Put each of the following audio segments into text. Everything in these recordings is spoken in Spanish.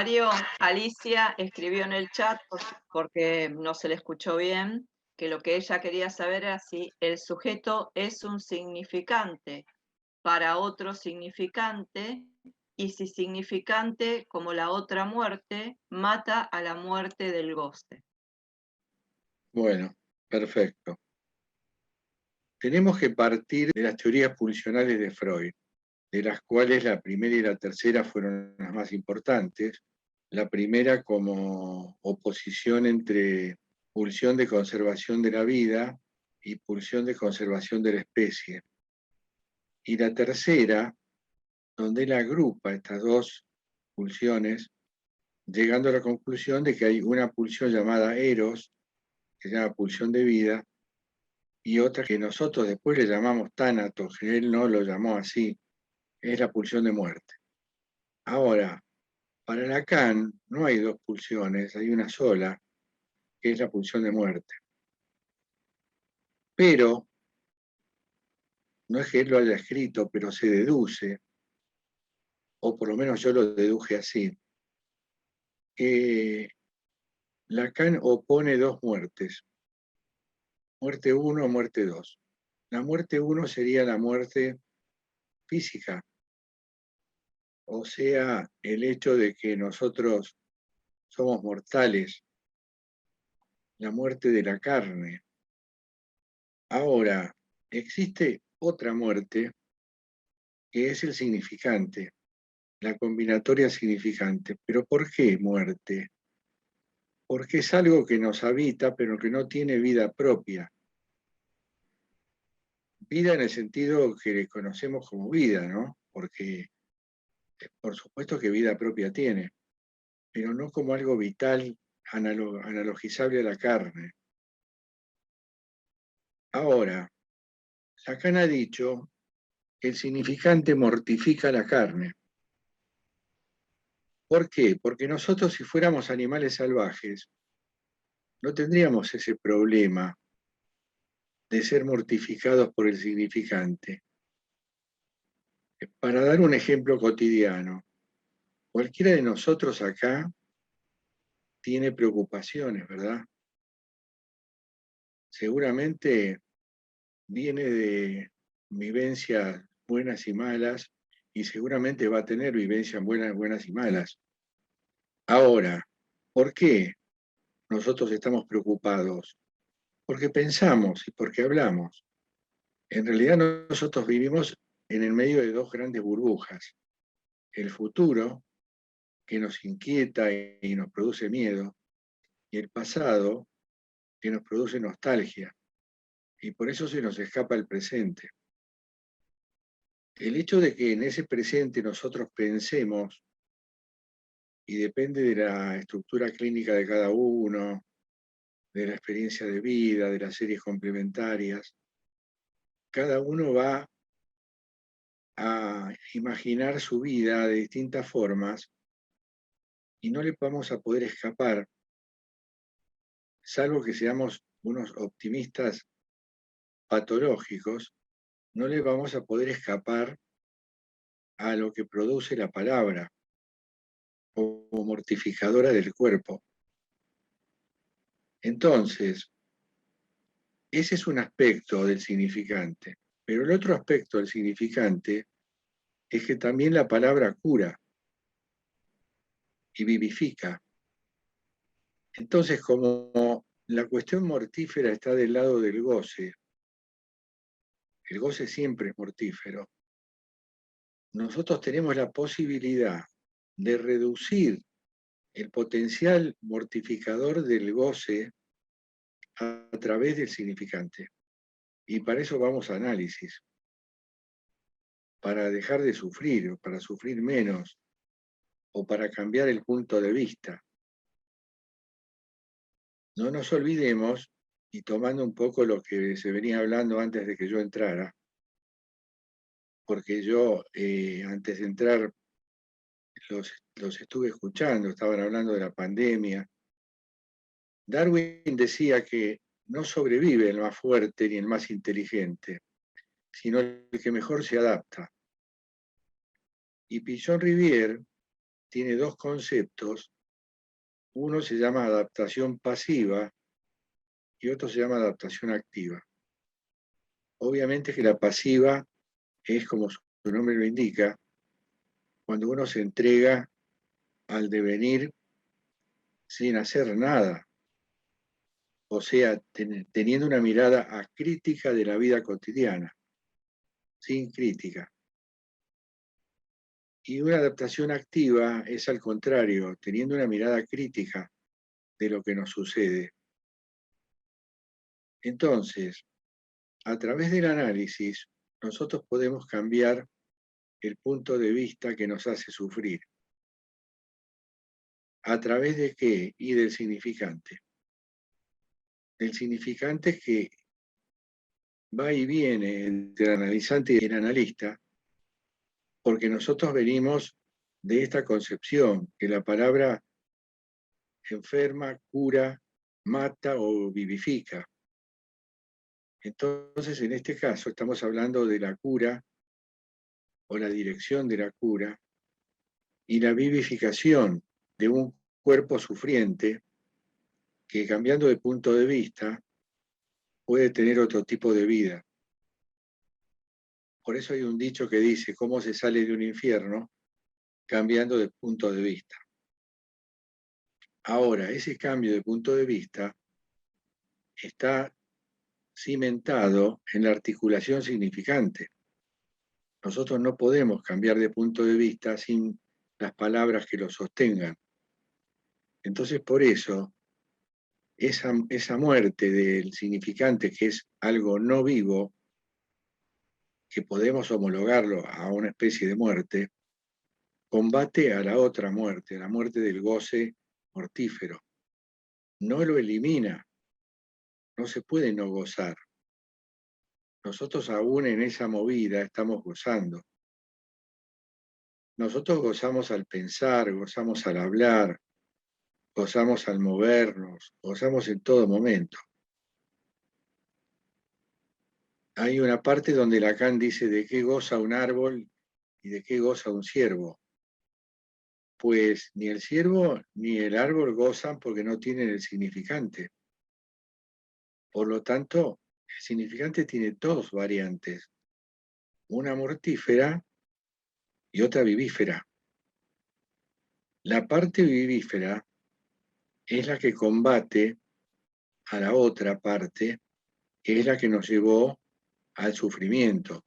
Mario, Alicia escribió en el chat porque no se le escuchó bien, que lo que ella quería saber era si el sujeto es un significante para otro significante y si significante, como la otra muerte, mata a la muerte del goce. Bueno, perfecto. Tenemos que partir de las teorías pulsionales de Freud, de las cuales la primera y la tercera fueron las más importantes. La primera como oposición entre pulsión de conservación de la vida y pulsión de conservación de la especie. Y la tercera, donde él agrupa estas dos pulsiones, llegando a la conclusión de que hay una pulsión llamada eros, que se llama pulsión de vida, y otra que nosotros después le llamamos tánatos, que él no lo llamó así, es la pulsión de muerte. Ahora, para Lacan no hay dos pulsiones, hay una sola, que es la pulsión de muerte. Pero, no es que él lo haya escrito, pero se deduce, o por lo menos yo lo deduje así, que Lacan opone dos muertes, muerte 1, muerte 2. La muerte 1 sería la muerte física, o sea, el hecho de que nosotros somos mortales, la muerte de la carne. Ahora, existe otra muerte que es el significante, la combinatoria significante. ¿Pero por qué muerte? Porque es algo que nos habita, pero que no tiene vida propia. Vida en el sentido que conocemos como vida, ¿no? Porque por supuesto que vida propia tiene, pero no como algo vital analogizable a la carne. Ahora, Lacan ha dicho que el significante mortifica la carne. ¿Por qué? Porque nosotros, si fuéramos animales salvajes, no tendríamos ese problema de ser mortificados por el significante. Para dar un ejemplo cotidiano, cualquiera de nosotros acá tiene preocupaciones, ¿verdad? Seguramente viene de vivencias buenas y malas y seguramente va a tener vivencias buenas y malas. Ahora, ¿por qué nosotros estamos preocupados? Porque pensamos y porque hablamos. En realidad nosotros vivimos en el medio de dos grandes burbujas. El futuro, que nos inquieta y nos produce miedo, y el pasado, que nos produce nostalgia. Y por eso se nos escapa el presente. El hecho de que en ese presente nosotros pensemos, y depende de la estructura clínica de cada uno, de la experiencia de vida, de las series complementarias, cada uno va a imaginar su vida de distintas formas y no le vamos a poder escapar, salvo que seamos unos optimistas patológicos, no le vamos a poder escapar a lo que produce la palabra como mortificadora del cuerpo. Entonces, ese es un aspecto del significante, pero el otro aspecto del significante es que también la palabra cura y vivifica. Entonces, como la cuestión mortífera está del lado del goce, el goce siempre es mortífero, nosotros tenemos la posibilidad de reducir el potencial mortificador del goce a través del significante. Y para eso vamos a análisis, para dejar de sufrir, o para sufrir menos, o para cambiar el punto de vista. No nos olvidemos, y tomando un poco lo que se venía hablando antes de que yo entrara, porque yo antes de entrar los estuve escuchando, estaban hablando de la pandemia. Darwin decía que no sobrevive el más fuerte ni el más inteligente, sino el que mejor se adapta. Y Pichon Rivière tiene dos conceptos. Uno se llama adaptación pasiva y otro se llama adaptación activa. Obviamente que la pasiva es, como su nombre lo indica, cuando uno se entrega al devenir sin hacer nada, o sea, teniendo una mirada acrítica de la vida cotidiana, sin crítica. Y una adaptación activa es al contrario, teniendo una mirada crítica de lo que nos sucede. Entonces, a través del análisis, nosotros podemos cambiar el punto de vista que nos hace sufrir. ¿A través de qué? Y del significante. El significante que va y viene entre el analizante y el analista, porque nosotros venimos de esta concepción, que la palabra enferma, cura, mata o vivifica. Entonces, en este caso, estamos hablando de la cura o la dirección de la cura y la vivificación de un cuerpo sufriente que, cambiando de punto de vista, puede tener otro tipo de vida. Por eso hay un dicho que dice, ¿cómo se sale de un infierno? Cambiando de punto de vista. Ahora, ese cambio de punto de vista está cimentado en la articulación significante. Nosotros no podemos cambiar de punto de vista sin las palabras que lo sostengan. Entonces, por eso, esa muerte del significante, que es algo no vivo, que podemos homologarlo a una especie de muerte, combate a la otra muerte, la muerte del goce mortífero. No lo elimina, no se puede no gozar. Nosotros aún en esa movida estamos gozando. Nosotros gozamos al pensar, gozamos al hablar, gozamos al movernos, gozamos en todo momento. Hay una parte donde Lacan dice de qué goza un árbol y de qué goza un ciervo. Pues ni el ciervo ni el árbol gozan porque no tienen el significante. Por lo tanto, el significante tiene dos variantes, una mortífera y otra vivífera. La parte vivífera es la que combate a la otra parte, que es la que nos llevó al sufrimiento.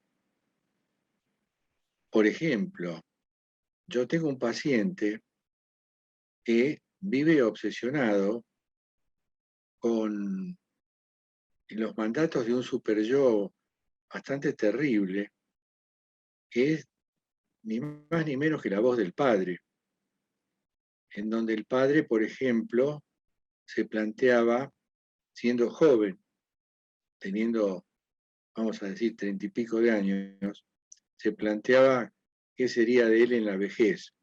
Por ejemplo, yo tengo un paciente que vive obsesionado con los mandatos de un superyo bastante terrible, que es ni más ni menos que la voz del padre, en donde el padre, por ejemplo, se planteaba, siendo joven, teniendo, vamos a decir, 30 y pico de años, se planteaba qué sería de él en la vejez.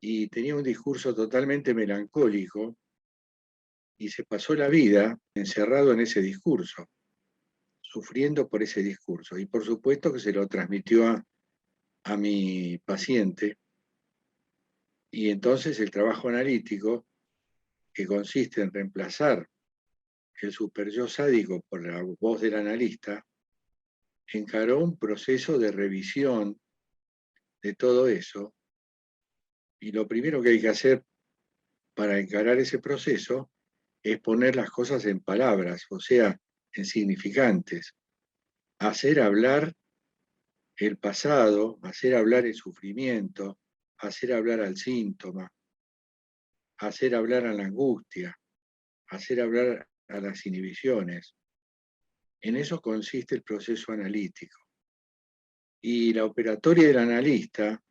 Y tenía un discurso totalmente melancólico y se pasó la vida encerrado en ese discurso, sufriendo por ese discurso. Y por supuesto que se lo transmitió a mi paciente. Y entonces el trabajo analítico, que consiste en reemplazar el superyo sádico por la voz del analista, encaró un proceso de revisión de todo eso. Y lo primero que hay que hacer para encarar ese proceso es poner las cosas en palabras, o sea, en significantes. Hacer hablar el pasado, hacer hablar el sufrimiento, hacer hablar al síntoma, hacer hablar a la angustia, hacer hablar a las inhibiciones. En eso consiste el proceso analítico. Y la operatoria del analista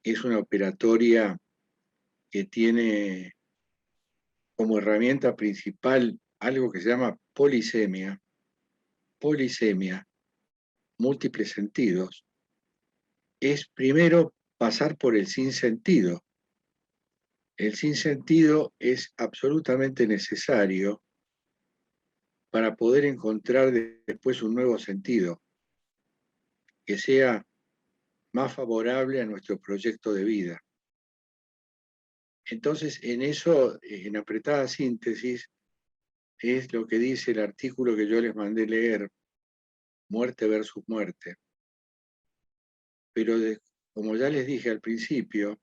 es una operatoria que tiene como herramienta principal algo que se llama polisemia, múltiples sentidos, es primero pasar por el sinsentido. El sinsentido es absolutamente necesario para poder encontrar después un nuevo sentido que sea más favorable a nuestro proyecto de vida. Entonces, en eso, en apretada síntesis, es lo que dice el artículo que yo les mandé leer, Muerte versus Muerte. Pero como ya les dije al principio,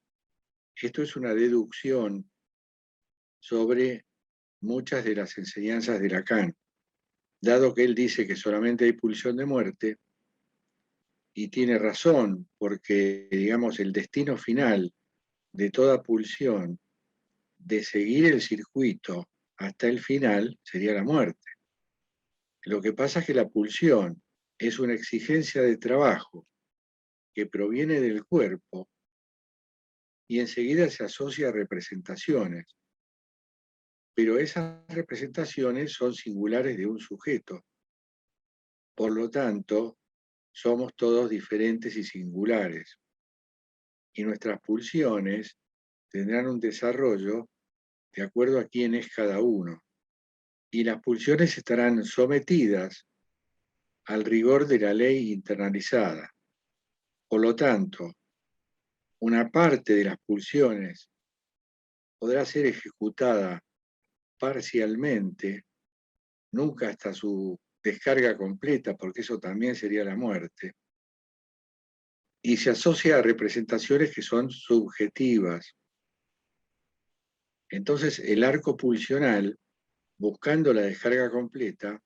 esto es una deducción sobre muchas de las enseñanzas de Lacan, dado que él dice que solamente hay pulsión de muerte, y tiene razón, porque, digamos, el destino final de toda pulsión, de seguir el circuito hasta el final, sería la muerte. Lo que pasa es que la pulsión es una exigencia de trabajo que proviene del cuerpo y enseguida se asocia a representaciones, pero esas representaciones son singulares de un sujeto. Por lo tanto, somos todos diferentes y singulares, y nuestras pulsiones tendrán un desarrollo de acuerdo a quién es cada uno, y las pulsiones estarán sometidas al rigor de la ley internalizada. Por lo tanto, una parte de las pulsiones podrá ser ejecutada parcialmente, nunca hasta su descarga completa, porque eso también sería la muerte, y se asocia a representaciones que son subjetivas. Entonces, el arco pulsional, buscando la descarga completa,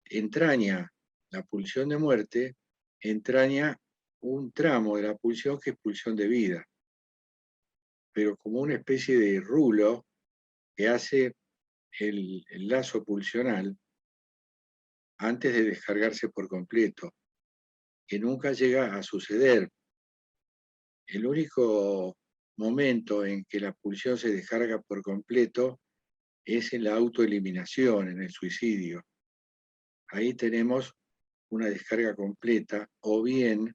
entraña la pulsión de muerte, entraña un tramo de la pulsión que es pulsión de vida, pero como una especie de rulo que hace el lazo pulsional antes de descargarse por completo, que nunca llega a suceder. El único momento en que la pulsión se descarga por completo es en la autoeliminación, en el suicidio. Ahí tenemos una descarga completa, o bien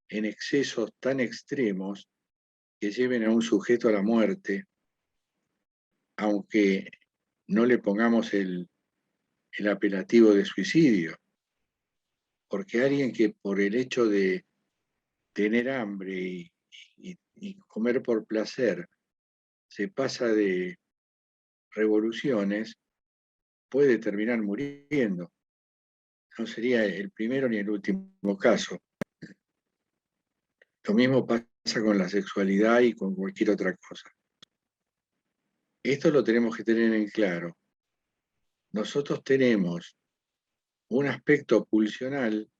en excesos tan extremos que lleven a un sujeto a la muerte, aunque no le pongamos el apelativo de suicidio, porque alguien que por el hecho de tener hambre y comer por placer se pasa de revoluciones, puede terminar muriendo. No sería el primero ni el último caso. Lo mismo pasa con la sexualidad y con cualquier otra cosa. Esto lo tenemos que tener en claro. Nosotros tenemos un aspecto pulsional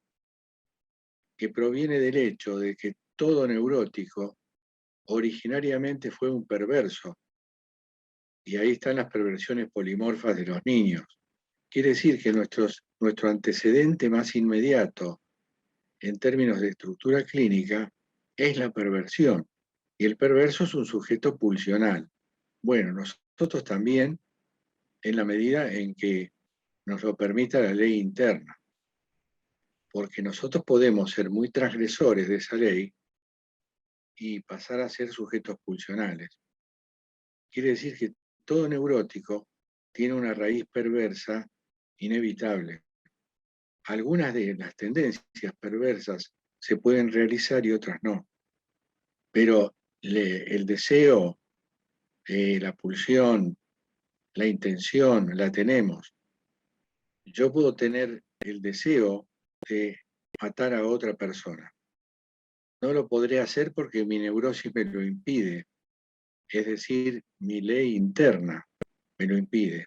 que proviene del hecho de que todo neurótico originariamente fue un perverso. Y ahí están las perversiones polimorfas de los niños. Quiere decir que nuestro antecedente más inmediato en términos de estructura clínica es la perversión. Y el perverso es un sujeto pulsional. Bueno, nosotros también, en la medida en que nos lo permita la ley interna. Porque nosotros podemos ser muy transgresores de esa ley y pasar a ser sujetos pulsionales. Quiere decir que todo neurótico tiene una raíz perversa inevitable. Algunas de las tendencias perversas se pueden realizar y otras no. Pero el deseo, la pulsión, la intención, la tenemos. Yo puedo tener el deseo de matar a otra persona. No lo podré hacer porque mi neurosis me lo impide. Es decir, mi ley interna me lo impide.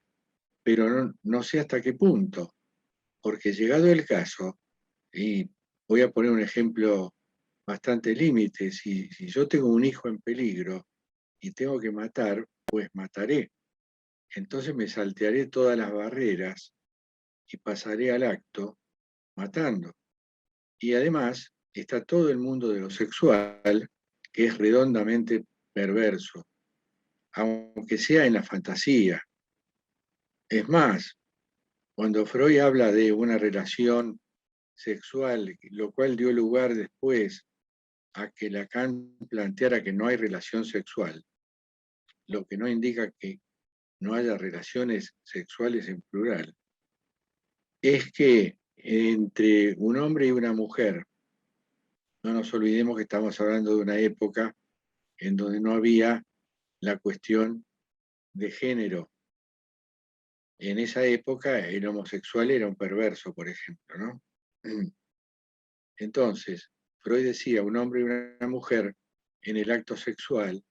Pero no sé hasta qué punto, porque llegado el caso, y voy a poner un ejemplo bastante límite, si yo tengo un hijo en peligro y tengo que matar, pues mataré. Entonces me saltearé todas las barreras y pasaré al acto matando. Y además está todo el mundo de lo sexual, que es redondamente perverso, aunque sea en la fantasía. Es más, cuando Freud habla de una relación sexual, lo cual dio lugar después a que Lacan planteara que no hay relación sexual, lo que no indica que no haya relaciones sexuales en plural, es que entre un hombre y una mujer, no nos olvidemos que estamos hablando de una época en donde no había la cuestión de género. En esa época el homosexual era un perverso, por ejemplo, ¿no? Entonces, Freud decía, un hombre y una mujer en el acto sexual,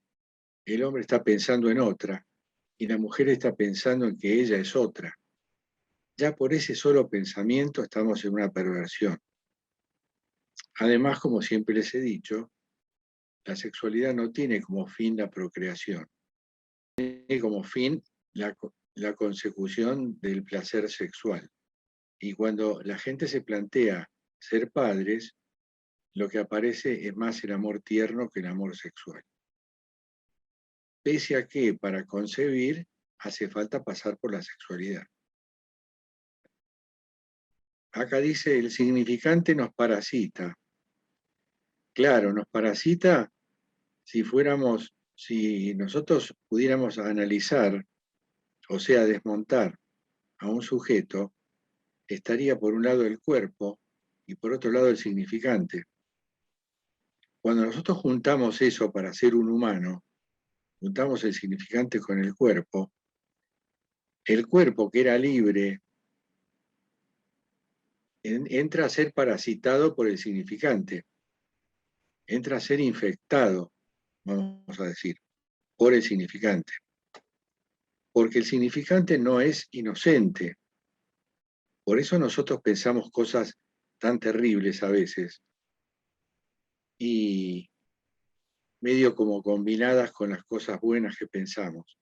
el hombre está pensando en otra y la mujer está pensando en que ella es otra. Ya por ese solo pensamiento estamos en una perversión. Además, como siempre les he dicho, la sexualidad no tiene como fin la procreación, tiene como fin la consecución del placer sexual. Y cuando la gente se plantea ser padres, lo que aparece es más el amor tierno que el amor sexual. Pese a que para concebir hace falta pasar por la sexualidad. Acá dice, el significante nos parasita. Claro, nos parasita si nosotros pudiéramos analizar, o sea, desmontar a un sujeto, estaría por un lado el cuerpo y por otro lado el significante. Cuando nosotros juntamos eso para ser un humano, juntamos el significante con el cuerpo que era libre, entra a ser parasitado por el significante, entra a ser infectado, vamos a decir, por el significante. Porque el significante no es inocente. Por eso nosotros pensamos cosas tan terribles a veces y medio como combinadas con las cosas buenas que pensamos.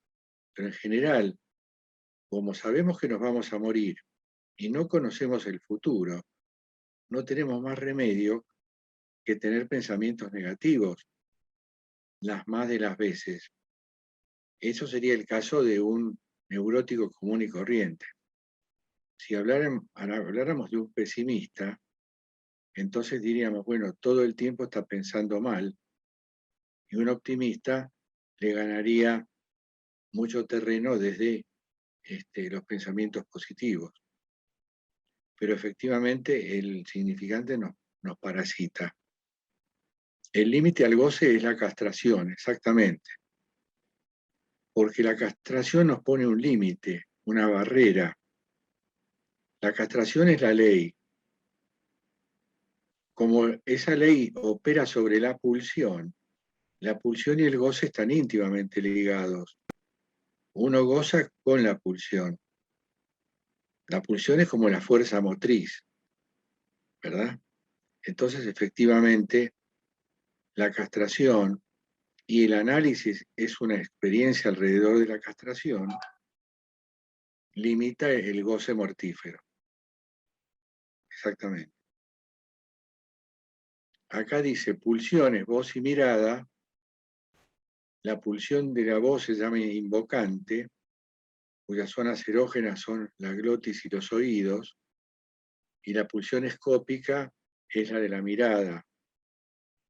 Pero en general, como sabemos que nos vamos a morir y no conocemos el futuro, no tenemos más remedio que tener pensamientos negativos las más de las veces. Eso sería el caso de un neurótico común y corriente. Si habláramos de un pesimista, entonces diríamos, bueno, todo el tiempo está pensando mal, y un optimista le ganaría mucho terreno desde los pensamientos positivos. Pero efectivamente el significante nos parasita. El límite al goce es la castración, exactamente. Porque la castración nos pone un límite, una barrera. La castración es la ley. Como esa ley opera sobre la pulsión y el goce están íntimamente ligados. Uno goza con la pulsión. La pulsión es como la fuerza motriz, ¿verdad? Entonces, efectivamente, la castración y el análisis es una experiencia alrededor de la castración, limita el goce mortífero. Exactamente. Acá dice pulsiones, voz y mirada. La pulsión de la voz se llama invocante, cuyas zonas erógenas son la glotis y los oídos, y la pulsión escópica es la de la mirada.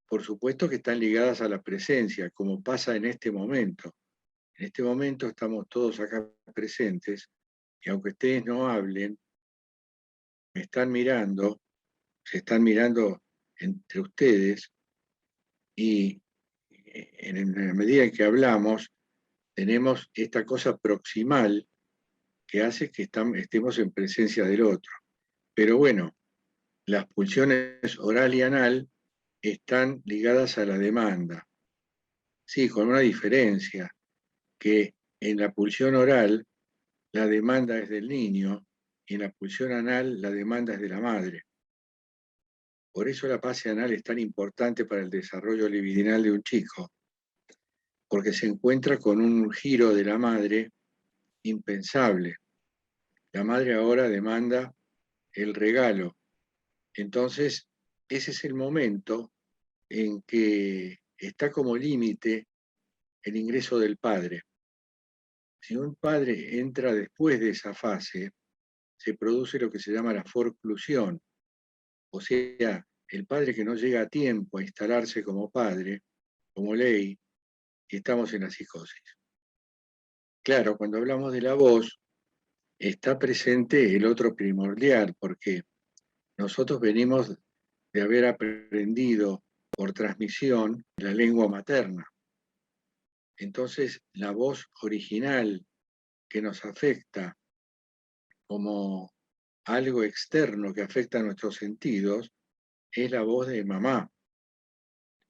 Por supuesto que están ligadas a la presencia, como pasa en este momento. En este momento estamos todos acá presentes, y aunque ustedes no hablen, me están mirando, se están mirando entre ustedes, y en la medida en que hablamos, tenemos esta cosa proximal que hace que estemos en presencia del otro. Pero bueno, las pulsiones oral y anal están ligadas a la demanda. Sí, con una diferencia, que en la pulsión oral la demanda es del niño y en la pulsión anal la demanda es de la madre. Por eso la fase anal es tan importante para el desarrollo libidinal de un chico, porque se encuentra con un giro de la madre impensable. La madre ahora demanda el regalo. Entonces, ese es el momento en que está como límite el ingreso del padre. Si un padre entra después de esa fase, se produce lo que se llama la forclusión, o sea, el padre que no llega a tiempo a instalarse como padre, como ley, y estamos en la psicosis. Claro, cuando hablamos de la voz, está presente el otro primordial, porque nosotros venimos de haber aprendido por transmisión la lengua materna. Entonces, la voz original que nos afecta como algo externo que afecta a nuestros sentidos es la voz de mamá.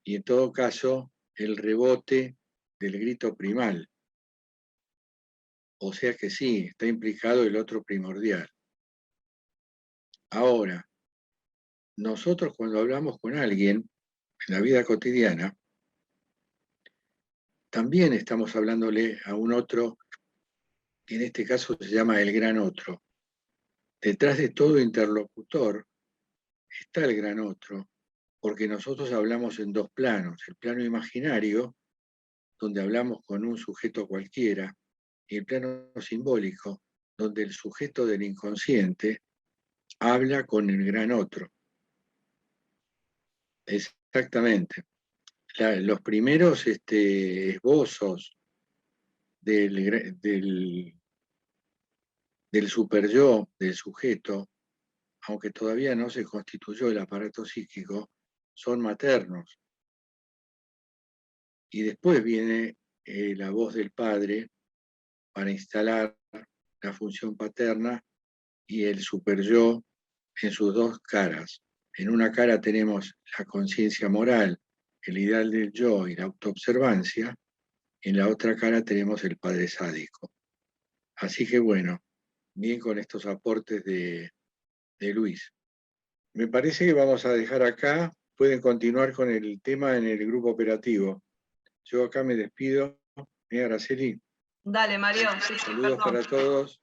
Y en todo caso, el rebote del grito primal. O sea que sí, está implicado el otro primordial. Ahora, nosotros cuando hablamos con alguien en la vida cotidiana, también estamos hablándole a un otro, que en este caso se llama el gran otro. Detrás de todo interlocutor está el gran otro, porque nosotros hablamos en dos planos, el plano imaginario, donde hablamos con un sujeto cualquiera, y el plano simbólico, donde el sujeto del inconsciente habla con el gran otro. Exactamente. Los primeros esbozos del superyo, del sujeto, aunque todavía no se constituyó el aparato psíquico, son maternos. Y después viene la voz del padre para instalar la función paterna y el superyo en sus dos caras. En una cara tenemos la conciencia moral, el ideal del yo y la autoobservancia. En la otra cara tenemos el padre sádico. Así que bueno, bien con estos aportes de Luis. Me parece que vamos a dejar acá. Pueden continuar con el tema en el grupo operativo. Yo acá me despido. Araceli. Dale, Mario. Sí, Saludos perdón. para todos.